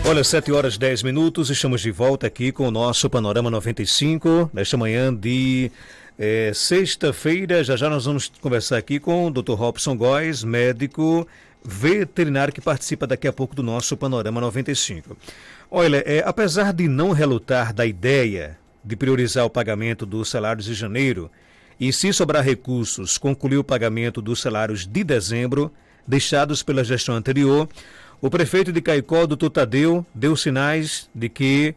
Olha, 7h10, estamos de volta aqui com o nosso Panorama 95, nesta manhã de sexta-feira. Já nós vamos conversar aqui com o Dr. Robson Góes, médico veterinário, que participa daqui a pouco do nosso Panorama 95. Olha, apesar de não relutar da ideia de priorizar o pagamento dos salários de janeiro e, se sobrar recursos, concluir o pagamento dos salários de dezembro, deixados pela gestão anterior, o prefeito de Caicó, Dr. Tadeu, deu sinais de que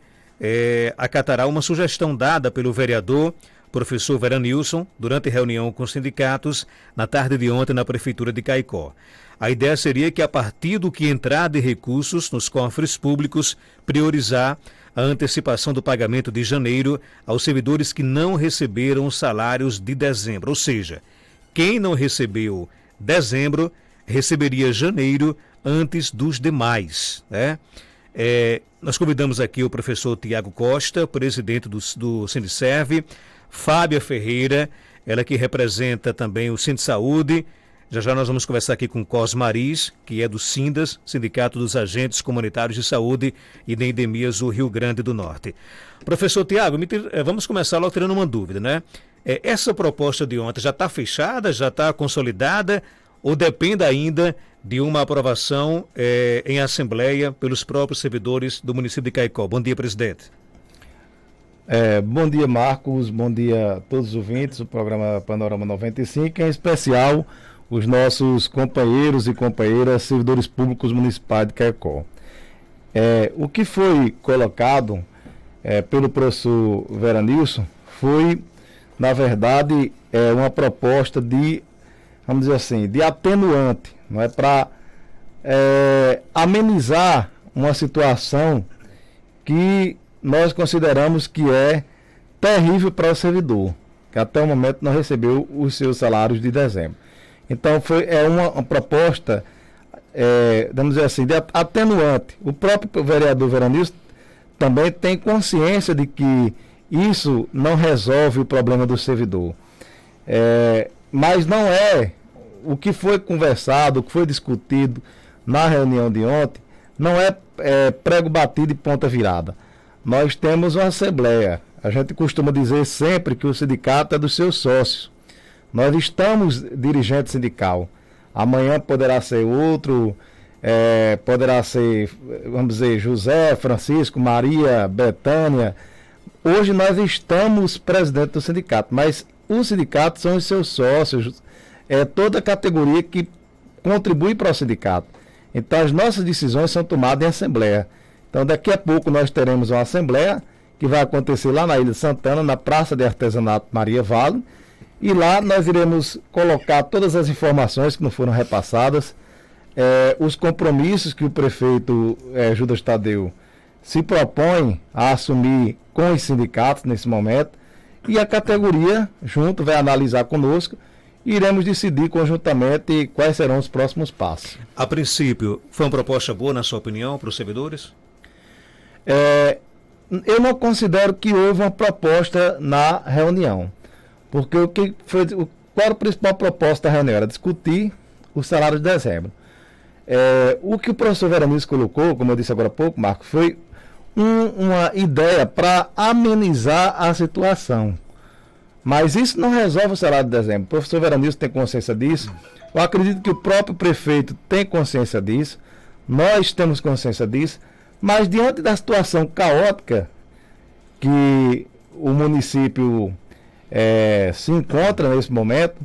acatará uma sugestão dada pelo vereador, professor Veranilson, durante reunião com sindicatos na tarde de ontem na prefeitura de Caicó. A ideia seria que, a partir do que entrar de recursos nos cofres públicos, priorizar a antecipação do pagamento de janeiro aos servidores que não receberam os salários de dezembro. Ou seja, quem não recebeu dezembro receberia janeiro antes dos demais, né? Nós convidamos aqui o professor Tiago Costa, presidente do Sindicerv, Fábia Ferreira, ela que representa também o Sindisaúde. Já nós vamos conversar aqui com Cosmaris, que é do Sindas, Sindicato dos Agentes Comunitários de Saúde e de Endemias do Rio Grande do Norte. Professor Tiago, vamos começar logo tirando uma dúvida, né? Essa proposta de ontem já está fechada, já está consolidada, ou depende ainda de uma aprovação em assembleia pelos próprios servidores do município de Caicó? Bom dia, presidente. Bom dia, Marcos, bom dia a todos os ouvintes do programa Panorama 95, em especial os nossos companheiros e companheiras servidores públicos municipais de Caicó. O que foi colocado pelo professor Veranilson foi, na verdade, uma proposta de, vamos dizer assim, de atenuante, não é, para amenizar uma situação que nós consideramos que é terrível para o servidor, que até o momento não recebeu os seus salários de dezembro. Então é uma proposta, vamos dizer assim, de atenuante. O próprio vereador Veranilson também tem consciência de que isso não resolve o problema do servidor. Mas não é o que foi conversado, o que foi discutido na reunião de ontem, não é prego batido e ponta virada. Nós temos uma assembleia. A gente costuma dizer sempre que o sindicato é dos seus sócios. Nós estamos dirigente sindical. Amanhã poderá ser outro, poderá ser, vamos dizer, José, Francisco, Maria, Betânia. Hoje nós estamos presidente do sindicato, mas o sindicato são os seus sócios, toda a categoria que contribui para o sindicato. Então as nossas decisões são tomadas em assembleia. Então daqui a pouco nós teremos uma assembleia que vai acontecer lá na Ilha de Santana, na Praça de Artesanato Maria Vale, e lá nós iremos colocar todas as informações que não foram repassadas, os compromissos que o prefeito Judas Tadeu se propõe a assumir com os sindicatos nesse momento, e a categoria junto vai analisar conosco e iremos decidir conjuntamente quais serão os próximos passos. A princípio, foi uma proposta boa, na sua opinião, para os servidores? Eu não considero que houve uma proposta na reunião, porque qual era a principal proposta da reunião? Era discutir o salário de dezembro. O que o professor Veranilson colocou, como eu disse agora há pouco, Marcos, foi uma ideia para amenizar a situação. Mas isso não resolve o salário de dezembro. O professor Veranilson tem consciência disso. Eu acredito que o próprio prefeito tem consciência disso. Nós temos consciência disso. Mas diante da situação caótica que o município se encontra nesse momento,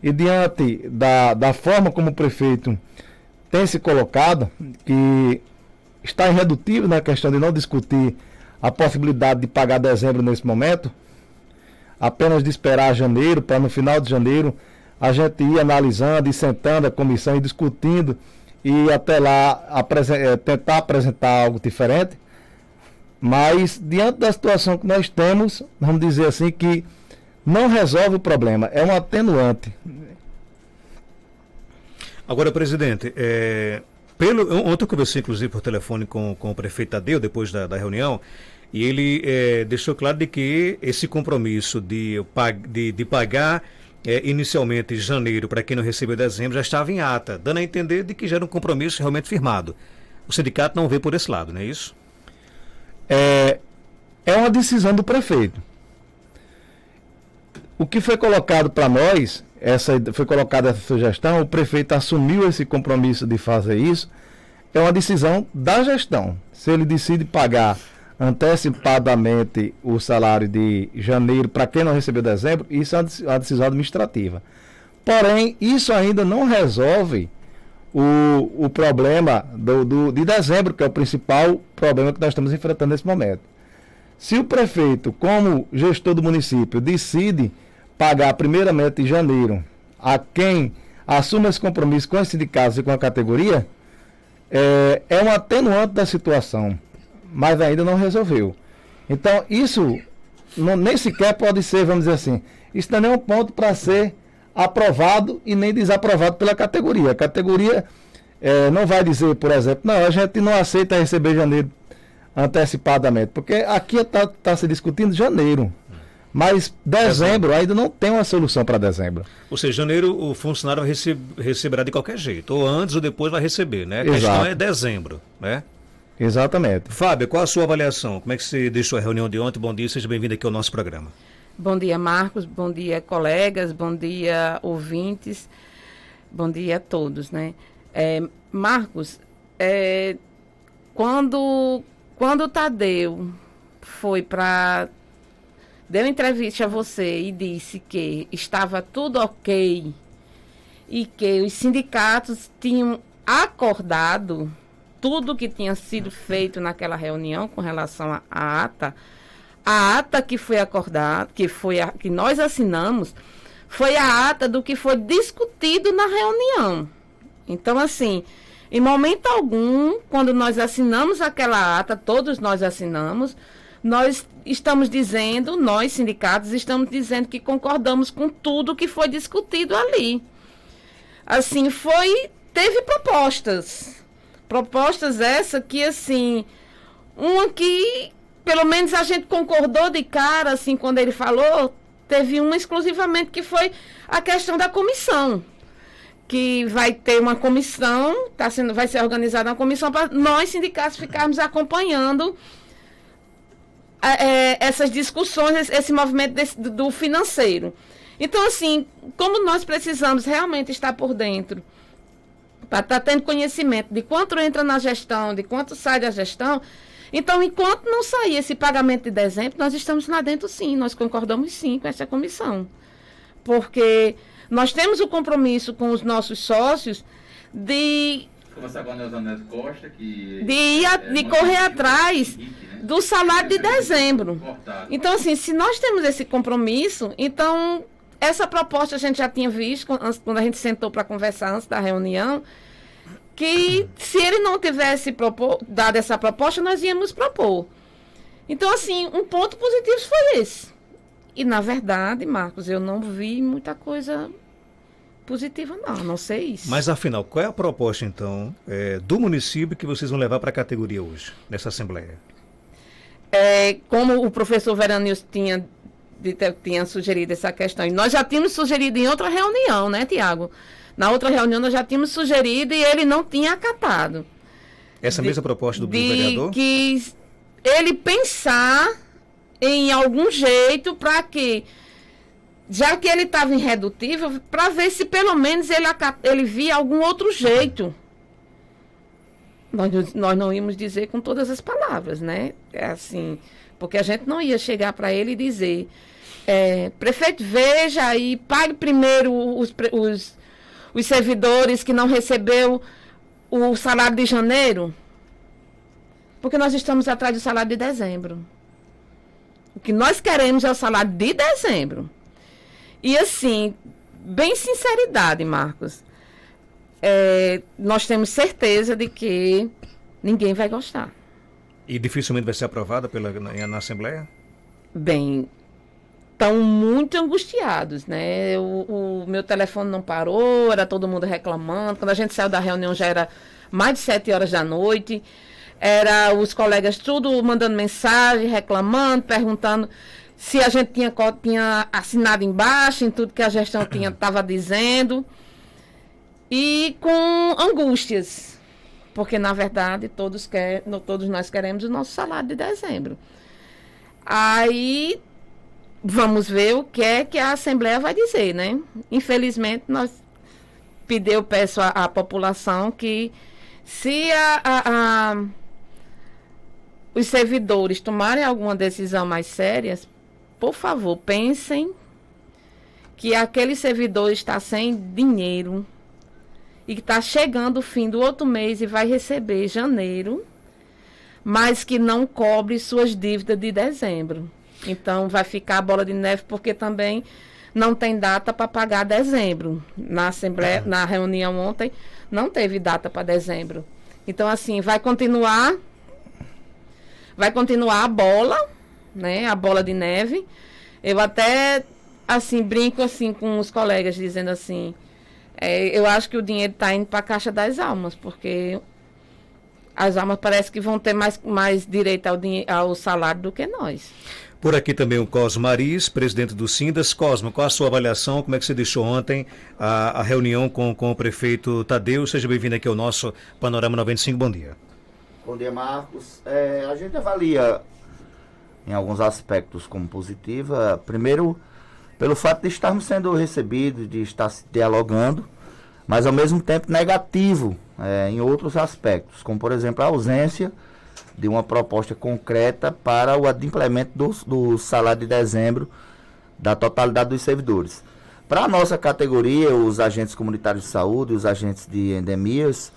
e diante da forma como o prefeito tem se colocado, que está irredutível na questão de não discutir a possibilidade de pagar dezembro nesse momento, apenas de esperar janeiro, para no final de janeiro a gente ir analisando e sentando a comissão e discutindo, e até lá tentar apresentar algo diferente. Mas diante da situação que nós temos, vamos dizer assim, que não resolve o problema, é um atenuante. Agora, presidente, ontem eu conversei inclusive por telefone com o prefeito Tadeu, depois da reunião, e ele deixou claro de que esse compromisso de pagar inicialmente janeiro para quem não recebeu dezembro já estava em ata, dando a entender de que já era um compromisso realmente firmado. O sindicato não vê por esse lado, não é isso? é uma decisão do prefeito. O que foi colocado para nós, foi colocada essa sugestão, o prefeito assumiu esse compromisso de fazer isso, é uma decisão da gestão. Se ele decide pagar antecipadamente o salário de janeiro para quem não recebeu dezembro, isso é uma decisão administrativa. Porém, isso ainda não resolve o problema de dezembro, que é o principal problema que nós estamos enfrentando nesse momento. Se o prefeito, como gestor do município, decide pagar primeiramente em janeiro a quem assume esse compromisso com os sindicatos e com a categoria, é um atenuante da situação, mas ainda não resolveu. Então, isso nem sequer pode ser, vamos dizer assim, isso não é um ponto para ser aprovado e nem desaprovado pela categoria. A categoria não vai dizer, por exemplo, não, a gente não aceita receber janeiro antecipadamente, porque aqui está se discutindo janeiro, mas dezembro ainda não tem uma solução para dezembro. Ou seja, janeiro o funcionário receberá de qualquer jeito, ou antes ou depois vai receber, né? A Exato. questão é dezembro, né? Exatamente. Fábio, qual a sua avaliação? Como é que você deixou a reunião de ontem? Bom dia, seja bem-vindo aqui ao nosso programa. Bom dia, Marcos, bom dia, colegas, bom dia, ouvintes, bom dia a todos, né? Marcos, quando o Tadeu foi deu entrevista a você e disse que estava tudo ok e que os sindicatos tinham acordado tudo que tinha sido feito naquela reunião com relação à ata, a ata que foi acordada, que nós assinamos, foi a ata do que foi discutido na reunião. Então, assim, em momento algum, quando nós assinamos aquela ata, todos nós assinamos, nós estamos dizendo, nós sindicatos estamos dizendo que concordamos com tudo que foi discutido ali. Assim, teve propostas essa que, assim, uma que pelo menos a gente concordou de cara, assim, quando ele falou, teve uma exclusivamente que foi a questão da comissão, que vai ter uma comissão, vai ser organizada uma comissão para nós sindicatos ficarmos acompanhando essas discussões, esse movimento do financeiro. Então, assim, como nós precisamos realmente estar por dentro, para estar tendo conhecimento de quanto entra na gestão, de quanto sai da gestão, então, enquanto não sair esse pagamento de dezembro, nós estamos lá dentro sim, nós concordamos sim com essa comissão. Porque nós temos o compromisso com os nossos sócios de começar com a Neuza Neto Costa, de correr atrás do salário de dezembro. Então, assim, se nós temos esse compromisso, então, essa proposta a gente já tinha visto quando a gente sentou para conversar antes da reunião, que se ele não tivesse dado essa proposta, nós íamos propor. Então, assim, um ponto positivo foi esse. E, na verdade, Marcos, eu não vi muita coisa positiva, não sei isso. Mas, afinal, qual é a proposta, então, do município que vocês vão levar para a categoria hoje, nessa Assembleia? Como o professor Veranilson tinha sugerido essa questão, e nós já tínhamos sugerido em outra reunião, né, Tiago? Na outra reunião nós já tínhamos sugerido e ele não tinha acatado. Essa mesma proposta do vereador? Que ele pensar em algum jeito para que, já que ele estava irredutível, para ver se pelo menos ele via algum outro jeito. Nós não íamos dizer com todas as palavras, né? Assim, porque a gente não ia chegar para ele e dizer, prefeito, veja e pague primeiro os servidores que não recebeu o salário de janeiro, porque nós estamos atrás do salário de dezembro. O que nós queremos é o salário de dezembro. E assim, bem sinceridade, Marcos, nós temos certeza de que ninguém vai gostar. E dificilmente vai ser aprovada na Assembleia? Bem, estão muito angustiados, né? O meu telefone não parou, era todo mundo reclamando. Quando a gente saiu da reunião já era mais de 7 horas da noite. Era os colegas tudo mandando mensagem, reclamando, perguntando se a gente tinha assinado embaixo em tudo que a gestão estava dizendo. E com angústias. porque na verdade todos nós queremos o nosso salário de dezembro. Aí vamos ver o que é que a Assembleia vai dizer, né? Infelizmente, eu peço à população que, se os servidores tomarem alguma decisão mais séria, por favor, pensem que aquele servidor está sem dinheiro e que está chegando o fim do outro mês e vai receber janeiro, mas que não cobre suas dívidas de dezembro. Então, vai ficar a bola de neve, porque também não tem data para pagar dezembro. Na Assembleia, na reunião ontem, não teve data para dezembro. Então, assim, vai continuar a bola, né? A bola de neve. Eu até, assim, brinco assim com os colegas, dizendo assim, eu acho que o dinheiro está indo para a Caixa das Almas, porque as almas parece que vão ter mais direito ao salário do que nós. Por aqui também o Cosmo Maris, presidente do Sindas. Cosmo, qual a sua avaliação? Como é que você deixou ontem a reunião com o prefeito Tadeu? Seja bem-vindo aqui ao nosso Panorama 95. Bom dia. Bom dia, Marcos. A gente avalia em alguns aspectos como positiva. Primeiro, pelo fato de estarmos sendo recebidos, de estar se dialogando, mas ao mesmo tempo negativo em outros aspectos, como por exemplo a ausência de uma proposta concreta para o adimplemento do salário de dezembro da totalidade dos servidores. Para a nossa categoria, os agentes comunitários de saúde, os agentes de endemias,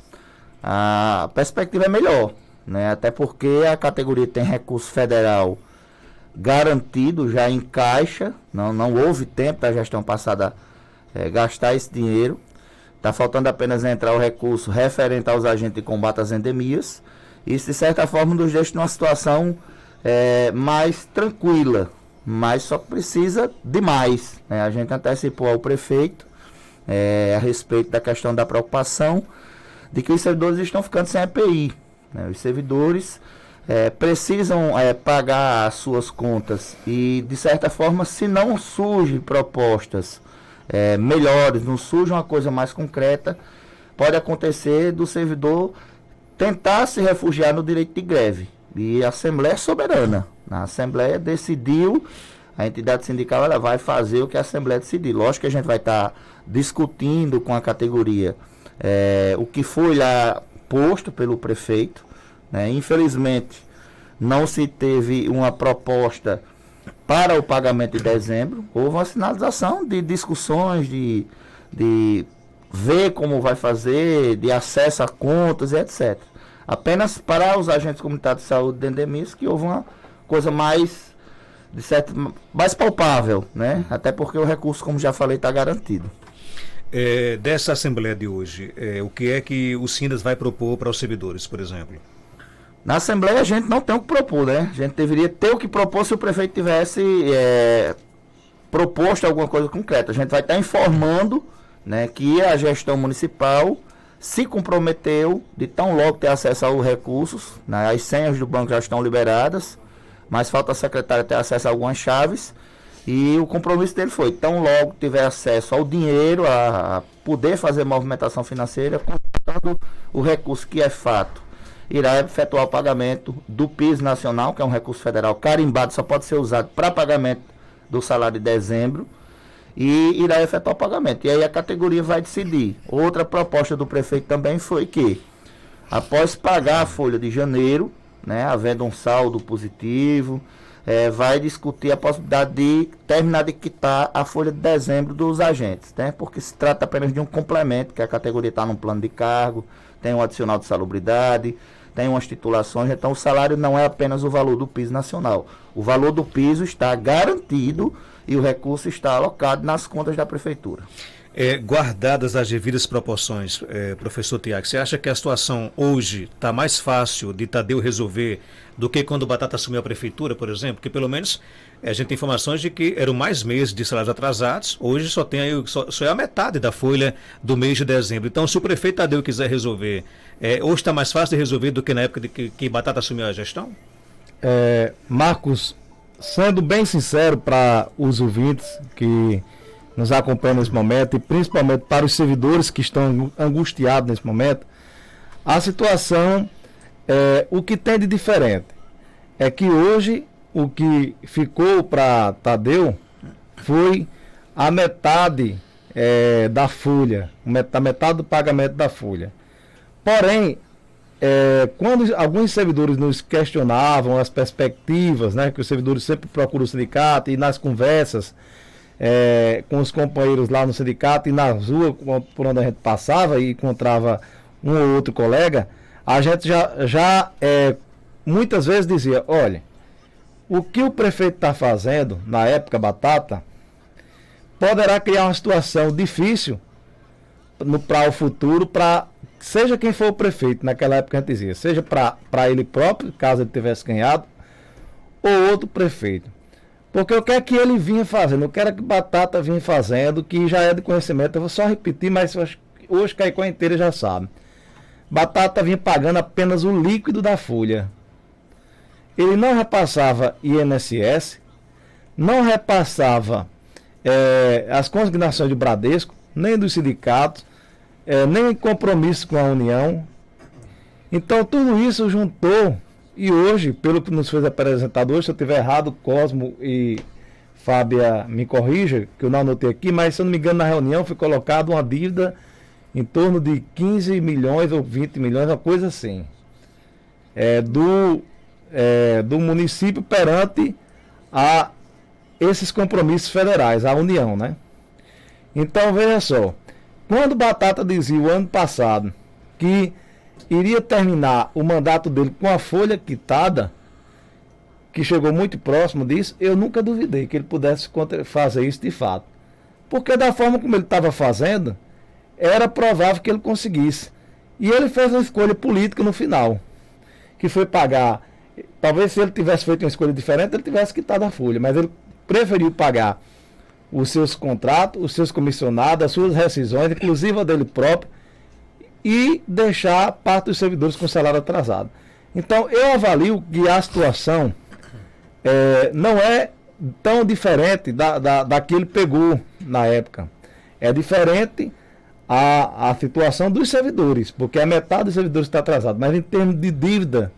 a perspectiva é melhor, né? Até porque a categoria tem recurso federal garantido já em caixa, não houve tempo da gestão passada gastar esse dinheiro. Está faltando apenas entrar o recurso referente aos agentes de combate às endemias. Isso, de certa forma, nos deixa numa situação mais tranquila, mas só que precisa de mais, né? A gente antecipou ao prefeito a respeito da questão da preocupação de que os servidores estão ficando sem EPI, né? Os servidores precisam pagar as suas contas e, de certa forma, se não surgem propostas melhores, não surge uma coisa mais concreta, pode acontecer do servidor tentar se refugiar no direito de greve. E a Assembleia é soberana. A Assembleia decidiu, a entidade sindical ela vai fazer o que a Assembleia decidir. Lógico que a gente vai estar discutindo com a categoria o que foi lá posto pelo prefeito, né? Infelizmente, não se teve uma proposta para o pagamento de dezembro. Houve uma sinalização de discussões, de ver como vai fazer, de acesso a contas e etc. Apenas para os agentes comunitários de saúde de endemias que houve uma coisa mais palpável, né? Até porque o recurso, como já falei, está garantido. Dessa Assembleia de hoje, o que é que o Sindas vai propor para os servidores, por exemplo? Na Assembleia a gente não tem o que propor, né? A gente deveria ter o que propor se o prefeito tivesse proposto alguma coisa concreta. A gente vai estar informando, né, que a gestão municipal se comprometeu de tão logo ter acesso aos recursos, né? As senhas do banco já estão liberadas, mas falta a secretária ter acesso a algumas chaves, e o compromisso dele foi, tão logo tiver acesso ao dinheiro, a poder fazer movimentação financeira, contando o recurso que é fato, irá efetuar o pagamento do PIS nacional, que é um recurso federal carimbado, só pode ser usado para pagamento do salário de dezembro, e irá efetuar o pagamento. E aí a categoria vai decidir. Outra proposta do prefeito também foi que, após pagar a folha de janeiro, né, havendo um saldo positivo, vai discutir a possibilidade de terminar de quitar a folha de dezembro dos agentes, né, porque se trata apenas de um complemento, que a categoria está num plano de cargo, tem um adicional de salubridade, tem umas titulações, então o salário não é apenas o valor do piso nacional. O valor do piso está garantido e o recurso está alocado nas contas da prefeitura. Guardadas as devidas proporções, professor Tiago, você acha que a situação hoje está mais fácil de Tadeu resolver do que quando o Batata assumiu a prefeitura, por exemplo? Porque pelo menos a gente tem informações de que eram mais meses de salários atrasados, hoje só é a metade da folha do mês de dezembro. Então, se o prefeito Tadeu quiser resolver, hoje está mais fácil de resolver do que na época de que Batata assumiu a gestão? Marcos, sendo bem sincero para os ouvintes que nos acompanham nesse momento, e principalmente para os servidores que estão angustiados nesse momento, A situação, o que tem de diferente é que hoje o que ficou para Tadeu foi a metade da folha, metade do pagamento da folha. Porém, quando alguns servidores nos questionavam as perspectivas, né, que os servidores sempre procuram o sindicato, e nas conversas com os companheiros lá no sindicato e na rua por onde a gente passava e encontrava um ou outro colega, a gente já muitas vezes dizia: olha, o que o prefeito está fazendo na época Batata poderá criar uma situação difícil para o futuro, para seja quem for o prefeito. Naquela época a gente dizia, seja para ele próprio, caso ele tivesse ganhado, ou outro prefeito. Porque o que é que ele vinha fazendo, o que era que Batata vinha fazendo, que já é de conhecimento, eu vou só repetir, mas hoje Caicó inteira já sabe. Batata vinha pagando apenas o líquido da folha. Ele não repassava INSS, não repassava as consignações de Bradesco, nem dos sindicatos, nem compromisso com a União. Então tudo isso juntou, e hoje, pelo que nos foi apresentado hoje, se eu estiver errado, Cosmo e Fábia me corrija, que eu não anotei aqui, mas se eu não me engano, na reunião foi colocada uma dívida em torno de 15 milhões ou 20 milhões, uma coisa assim, do município perante a esses compromissos federais, a União, né? Então, veja só, quando Batata dizia o ano passado que iria terminar o mandato dele com a folha quitada, que chegou muito próximo disso, eu nunca duvidei que ele pudesse fazer isso de fato. Porque da forma como ele estava fazendo, era provável que ele conseguisse. E ele fez uma escolha política no final, que foi pagar. Talvez se ele tivesse feito uma escolha diferente, ele tivesse quitado a folha, mas ele preferiu pagar os seus contratos, os seus comissionados, as suas rescisões, inclusive a dele próprio, e deixar parte dos servidores com salário atrasado. Então, eu avalio que a situação não é tão diferente da que ele pegou na época. É diferente a situação dos servidores, porque a metade dos servidores está atrasado, mas em termos de dívida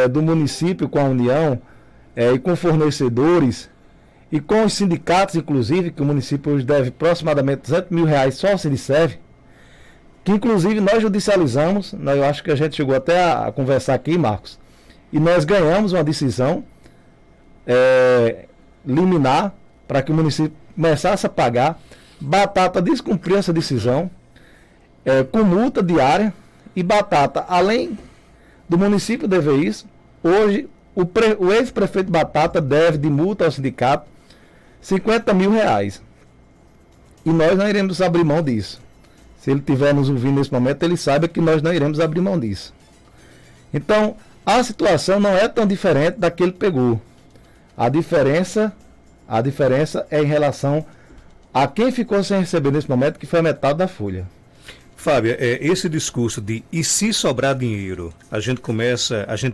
do município com a União e com fornecedores e com os sindicatos, inclusive, que o município hoje deve aproximadamente 200 mil reais só se lhe serve, que inclusive nós judicializamos, eu acho que a gente chegou até a conversar aqui, Marcos, e nós ganhamos uma decisão liminar para que o município começasse a pagar. Batata descumpriu essa decisão com multa diária, e Batata, além do município dever isso, hoje o ex-prefeito Batata deve de multa ao sindicato 50 mil reais. E nós não iremos abrir mão disso. Se ele estiver nos ouvindo nesse momento, ele saiba que nós não iremos abrir mão disso. Então, a situação não é tão diferente da que ele pegou. A diferença é em relação a quem ficou sem receber nesse momento, que foi a metade da folha. Fábio, esse discurso de e se sobrar dinheiro, a gente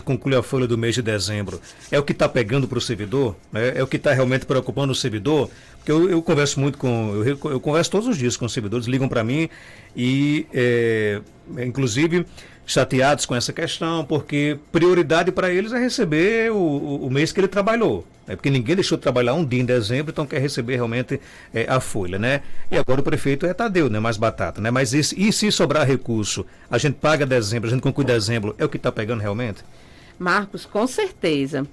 conclui a folha do mês de dezembro, é o que está pegando para o servidor? Né? É o que está realmente preocupando o servidor? Porque eu converso muito eu converso todos os dias com os servidores, ligam para mim e, inclusive, chateados com essa questão, porque prioridade para eles é receber o mês que ele trabalhou. Porque ninguém deixou de trabalhar um dia em dezembro, então quer receber realmente a folha, né? E agora o prefeito é Tadeu, né? Mais Batata, né? Mas e se sobrar recurso, a gente paga dezembro, a gente conclui dezembro, é o que está pegando realmente? Marcos, com certeza.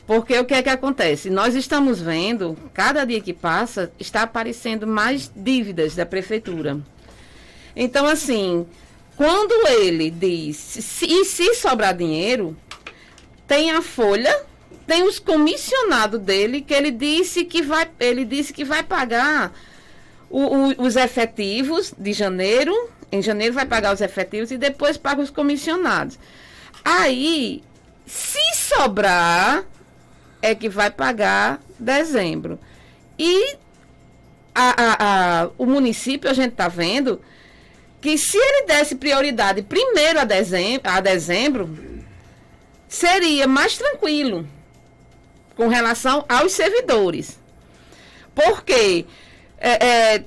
Porque o que é que acontece? Nós estamos vendo, cada dia que passa, está aparecendo mais dívidas da prefeitura. Então, assim, quando ele diz, se sobrar dinheiro, tem a folha, tem os comissionados dele, que ele disse que vai pagar os efetivos de janeiro. Em janeiro vai pagar os efetivos e depois paga os comissionados. Aí, se sobrar, é que vai pagar dezembro. E o município, a gente está vendo que se ele desse prioridade primeiro a dezembro, seria mais tranquilo com relação aos servidores. Porque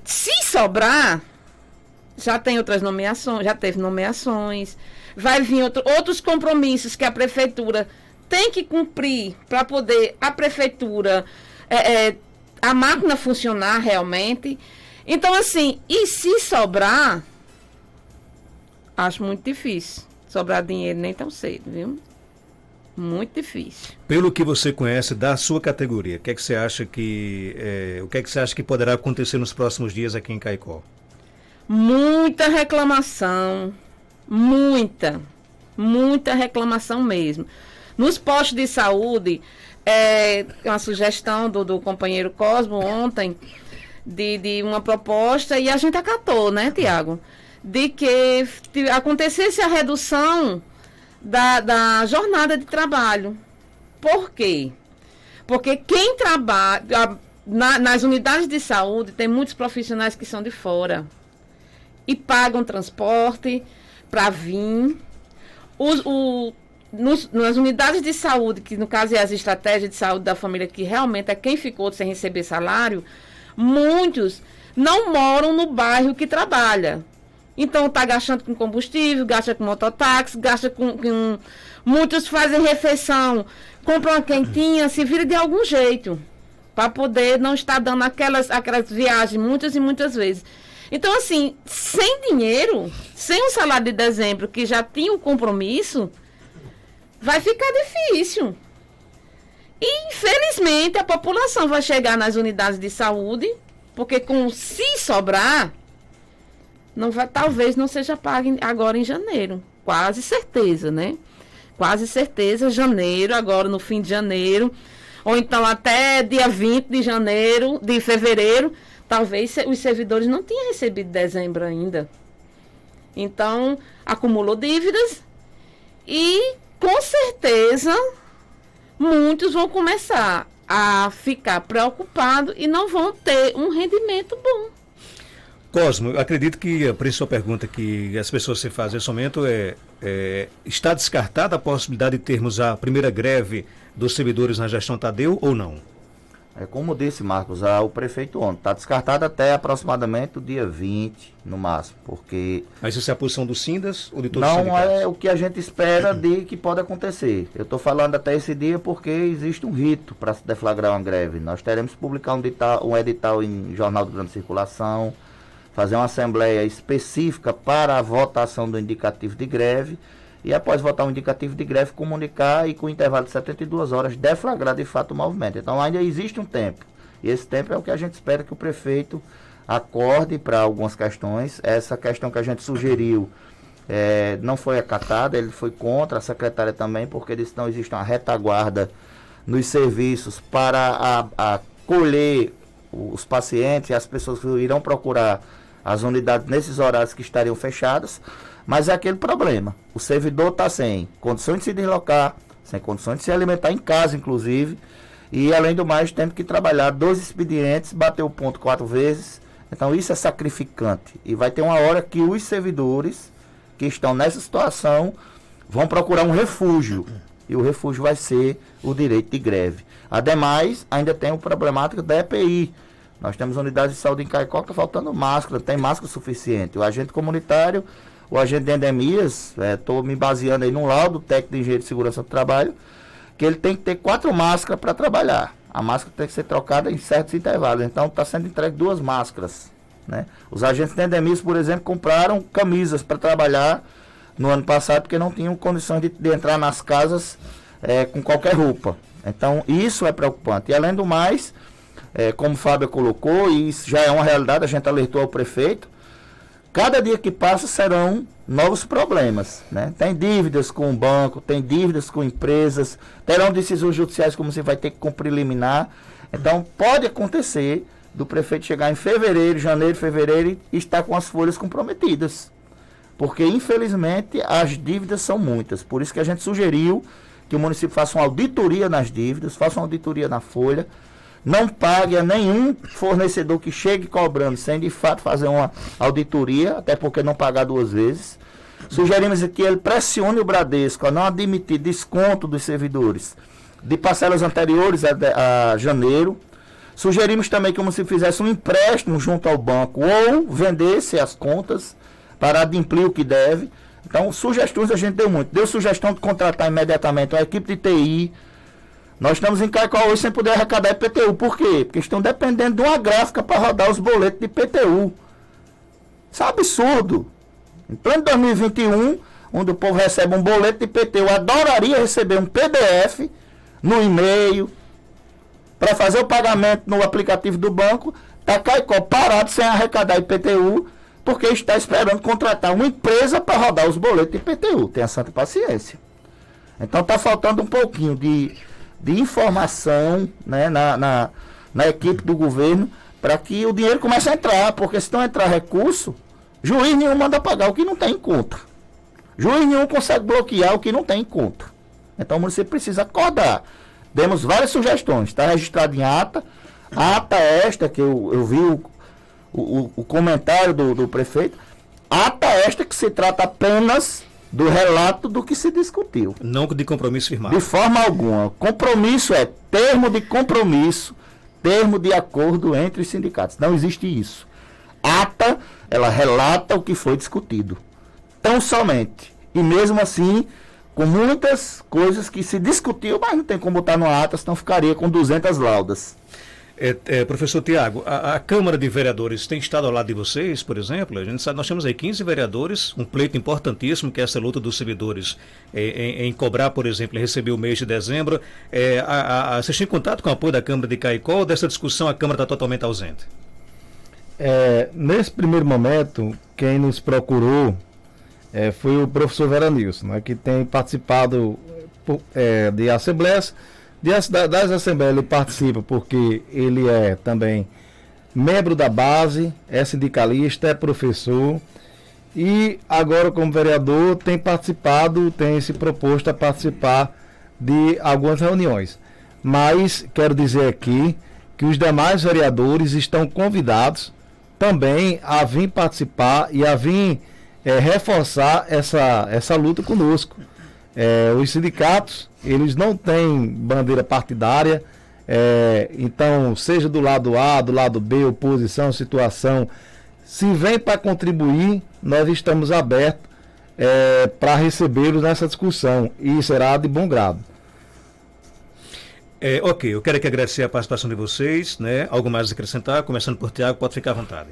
se sobrar, já tem outras nomeações, já teve nomeações. vai vir outros compromissos que a prefeitura tem que cumprir para poder a prefeitura, a máquina funcionar realmente. Então, assim, e se sobrar, acho muito difícil sobrar dinheiro nem tão cedo, viu? Muito difícil. Pelo que você conhece da sua categoria, o que é que você acha que poderá acontecer nos próximos dias aqui em Caicó? Muita reclamação, muita reclamação mesmo. Nos postos de saúde, uma sugestão do companheiro Cosmo ontem, de uma proposta, e a gente acatou, né, Tiago? De que acontecesse a redução da jornada de trabalho. Por quê? Porque quem trabalha nas unidades de saúde, tem muitos profissionais que são de fora e pagam transporte para vir. Nas unidades de saúde, que no caso é as estratégias de saúde da família, que realmente é quem ficou sem receber salário, muitos não moram no bairro que trabalha. Então está gastando com combustível, gasta com mototáxi, gasta com... Muitos fazem refeição, compram uma quentinha, se vira de algum jeito, para poder não estar dando aquelas viagens muitas e muitas vezes. Então, assim, sem dinheiro, sem o salário de dezembro, que já tinha um compromisso, vai ficar difícil. E, infelizmente, a população vai chegar nas unidades de saúde, porque se sobrar, talvez não seja pago agora em janeiro. Quase certeza, né? Quase certeza, janeiro, agora no fim de janeiro, ou então até dia 20 de fevereiro, talvez os servidores não tenham recebido dezembro ainda. Então, acumulou dívidas e, com certeza, muitos vão começar a ficar preocupados e não vão ter um rendimento bom. Cosmo, eu acredito que a principal pergunta que as pessoas se fazem nesse momento está descartada a possibilidade de termos a primeira greve dos servidores na gestão Tadeu ou não? Como disse, Marcos, o prefeito ontem está descartado até aproximadamente o dia 20, no máximo, porque... Mas isso é a posição do Sindas ou de todos os Não sindicatos? é o que a gente espera de que pode acontecer. Eu estou falando até esse dia porque existe um rito para se deflagrar uma greve. Nós teremos que publicar um edital em Jornal de Grande Circulação, fazer uma assembleia específica para a votação do indicativo de greve e, após votar o indicativo de greve, comunicar e, com intervalo de 72 horas, deflagrar de fato o movimento. Então, ainda existe um tempo. E esse tempo é o que a gente espera que o prefeito acorde para algumas questões. Essa questão que a gente sugeriu não foi acatada, ele foi contra, a secretária também, porque disse que não existe uma retaguarda nos serviços para acolher os pacientes e as pessoas que irão procurar as unidades nesses horários que estariam fechadas, mas é aquele problema. O servidor está sem condições de se deslocar, sem condições de se alimentar em casa, inclusive, e além do mais, tendo que trabalhar 2 expedientes, bater o ponto 4 vezes. Então isso é sacrificante. E vai ter uma hora que os servidores que estão nessa situação vão procurar um refúgio. E o refúgio vai ser o direito de greve. Ademais, ainda tem o problemático da EPI. Nós temos unidades de saúde em Caicó que está faltando máscara, tem máscara suficiente. O agente comunitário, o agente de endemias, estou me baseando aí num laudo técnico de engenheiro de segurança do trabalho, que ele tem que ter 4 máscaras para trabalhar. A máscara tem que ser trocada em certos intervalos. Então está sendo entregue 2 máscaras. Né? Os agentes de endemias, por exemplo, compraram camisas para trabalhar no ano passado, porque não tinham condições de entrar nas casas com qualquer roupa. Então isso é preocupante. E além do mais, como o Fábio colocou, e isso já é uma realidade, a gente alertou ao prefeito, cada dia que passa serão novos problemas, né? Tem dívidas com o banco, tem dívidas com empresas, terão decisões judiciais como você vai ter que cumprir liminar. Então pode acontecer do prefeito chegar em janeiro, fevereiro e estar com as folhas comprometidas. Porque infelizmente as dívidas são muitas. Por isso que a gente sugeriu que o município faça uma auditoria nas dívidas, faça uma auditoria na folha, não pague a nenhum fornecedor que chegue cobrando sem de fato fazer uma auditoria, até porque não pagar 2 vezes. Sugerimos que ele pressione o Bradesco a não admitir desconto dos servidores de parcelas anteriores a janeiro. Sugerimos também que o município fizesse um empréstimo junto ao banco ou vendesse as contas para adimplir o que deve. Então, sugestões a gente deu muito. Deu sugestão de contratar imediatamente uma equipe de TI. Nós estamos em Caicó hoje sem poder arrecadar IPTU. Por quê? Porque estão dependendo de uma gráfica para rodar os boletos de IPTU. Isso é um absurdo. Em pleno 2021, onde o povo recebe um boleto de IPTU, eu adoraria receber um PDF no e-mail para fazer o pagamento no aplicativo do banco. Está Caicó parado sem arrecadar IPTU, porque está esperando contratar uma empresa para rodar os boletos de IPTU. Tenha santa paciência. Então está faltando um pouquinho de informação, né, na equipe do governo, para que o dinheiro comece a entrar, porque se não entrar recurso, juiz nenhum manda pagar o que não tem em conta. Juiz nenhum consegue bloquear o que não tem em conta. Então o município precisa acordar. Demos várias sugestões, está registrado em ata. A ata esta, que eu vi o comentário do prefeito, ata esta que se trata apenas do relato do que se discutiu. Não de compromisso firmado. De forma alguma. Compromisso é termo de compromisso, termo de acordo entre os sindicatos. Não existe isso. Ata, ela relata o que foi discutido. Tão somente. E mesmo assim, com muitas coisas que se discutiu, mas não tem como botar no ata, senão ficaria com 200 laudas. Professor Tiago, a Câmara de Vereadores tem estado ao lado de vocês, por exemplo? A gente sabe, nós temos aí 15 vereadores, um pleito importantíssimo, que é essa luta dos servidores em cobrar, por exemplo, receber o mês de dezembro. Vocês têm contato com o apoio da Câmara de Caicó ou dessa discussão a Câmara está totalmente ausente? Nesse primeiro momento, quem nos procurou foi o professor Veranilson, né, que tem participado de assembleias. Das assembleias ele participa porque ele é também membro da base, é sindicalista, é professor e agora como vereador tem se proposto a participar de algumas reuniões. Mas quero dizer aqui que os demais vereadores estão convidados também a vir participar e a vir reforçar essa luta conosco. Os sindicatos, eles não têm bandeira partidária, então, seja do lado A, do lado B, oposição, situação, se vem para contribuir, nós estamos abertos para recebê-los nessa discussão e será de bom grado. Ok, eu quero aqui agradecer a participação de vocês, né? Algo mais a acrescentar, começando por Tiago, pode ficar à vontade.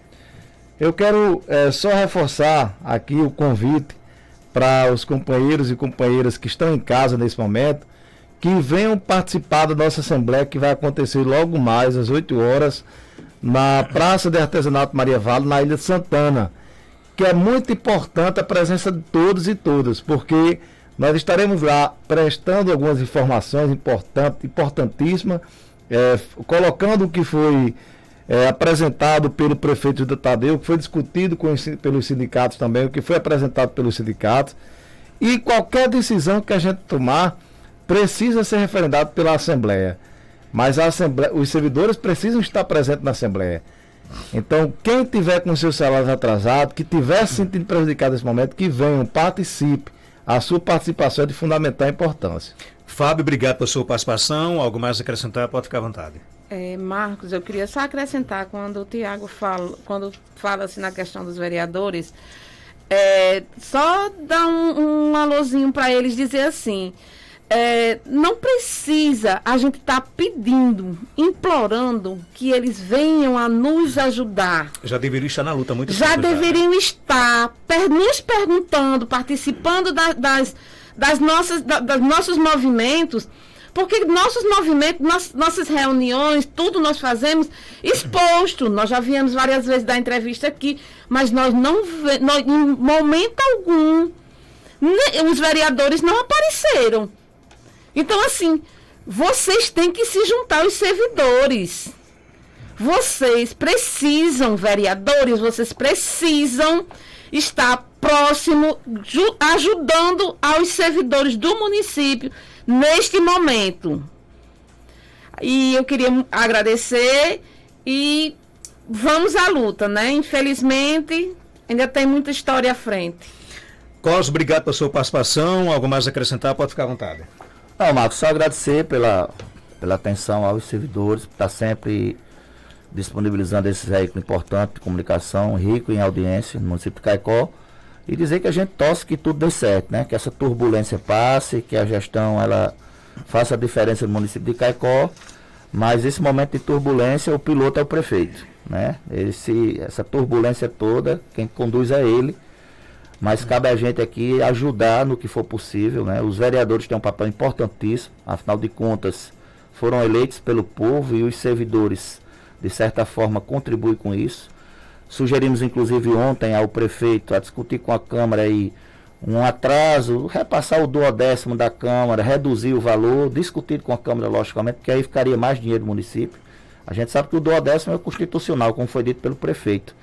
Eu quero só reforçar aqui o convite para os companheiros e companheiras que estão em casa nesse momento, que venham participar da nossa Assembleia, que vai acontecer logo mais, às 8 horas, na Praça de Artesanato Maria Vale, na Ilha de Santana, que é muito importante a presença de todos e todas, porque nós estaremos lá prestando algumas informações importantíssimas, colocando o que foi apresentado pelo prefeito José Tadeu, que foi discutido pelos sindicatos também, o que foi apresentado pelos sindicatos, e qualquer decisão que a gente tomar precisa ser referendado pela Assembleia, mas os servidores precisam estar presentes na Assembleia. Então, quem tiver com seus salários atrasados, que tiver se sentindo prejudicado nesse momento, que venham, participe. A sua participação é de fundamental importância. Fábio, obrigado pela sua participação. Algo mais a acrescentar? Pode ficar à vontade. Marcos, eu queria só acrescentar, quando o Tiago fala assim na questão dos vereadores, só dar um alôzinho para eles, dizer assim, não precisa a gente estar pedindo, implorando que eles venham a nos ajudar. Já deveriam estar na luta muito. Já deveriam estar nos perguntando, participando dos nossos movimentos, porque nossos movimentos, nossas reuniões, tudo nós fazemos exposto. Nós já viemos várias vezes dar entrevista aqui, mas nós em momento algum, os vereadores não apareceram. Então, assim, vocês têm que se juntar aos servidores. Vocês precisam, vereadores, vocês precisam estar próximo, ajudando aos servidores do município neste momento. E eu queria agradecer e vamos à luta, né? Infelizmente, ainda tem muita história à frente. Cos, obrigado pela sua participação. Algo mais a acrescentar? Pode ficar à vontade. Não, Marcos, só agradecer pela atenção aos servidores, por estar sempre disponibilizando esse veículo importante de comunicação, rico em audiência no município de Caicó. e dizer que a gente torce que tudo dê certo, né? Que essa turbulência passe, que a gestão ela faça a diferença no município de Caicó, mas esse momento de turbulência, o piloto é o prefeito, né? Essa turbulência toda, quem conduz é ele, mas cabe a gente aqui ajudar no que for possível, né? Os vereadores têm um papel importantíssimo, afinal de contas, foram eleitos pelo povo e os servidores, de certa forma, contribuem com isso. Sugerimos, inclusive, ontem ao prefeito a discutir com a Câmara aí um atraso, repassar o 12º da Câmara, reduzir o valor, discutir com a Câmara, logicamente, porque aí ficaria mais dinheiro do município. A gente sabe que o 12º é constitucional, como foi dito pelo prefeito,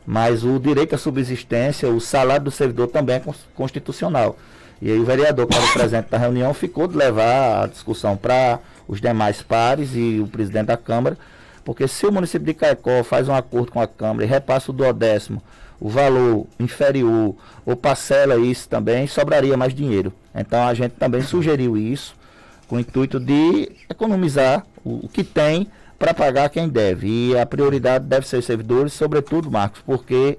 mas o direito à subsistência, o salário do servidor também é constitucional. E aí o vereador, que estava presente na reunião, ficou de levar a discussão para os demais pares e o presidente da Câmara, porque se o município de Caicó faz um acordo com a Câmara e repassa o 12º, o valor inferior, ou parcela isso também, sobraria mais dinheiro. Então a gente também sugeriu isso, com o intuito de economizar o que tem para pagar quem deve. E a prioridade deve ser os servidores, sobretudo, Marcos, porque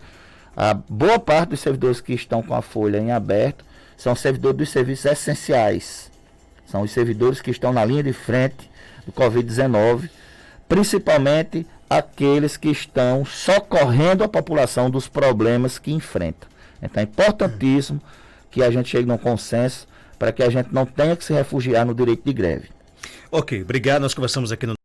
a boa parte dos servidores que estão com a folha em aberto são servidores dos serviços essenciais. São os servidores que estão na linha de frente do Covid-19, principalmente aqueles que estão socorrendo a população dos problemas que enfrenta. Então é importantíssimo que a gente chegue num consenso para que a gente não tenha que se refugiar no direito de greve. Ok, obrigado. Nós conversamos aqui no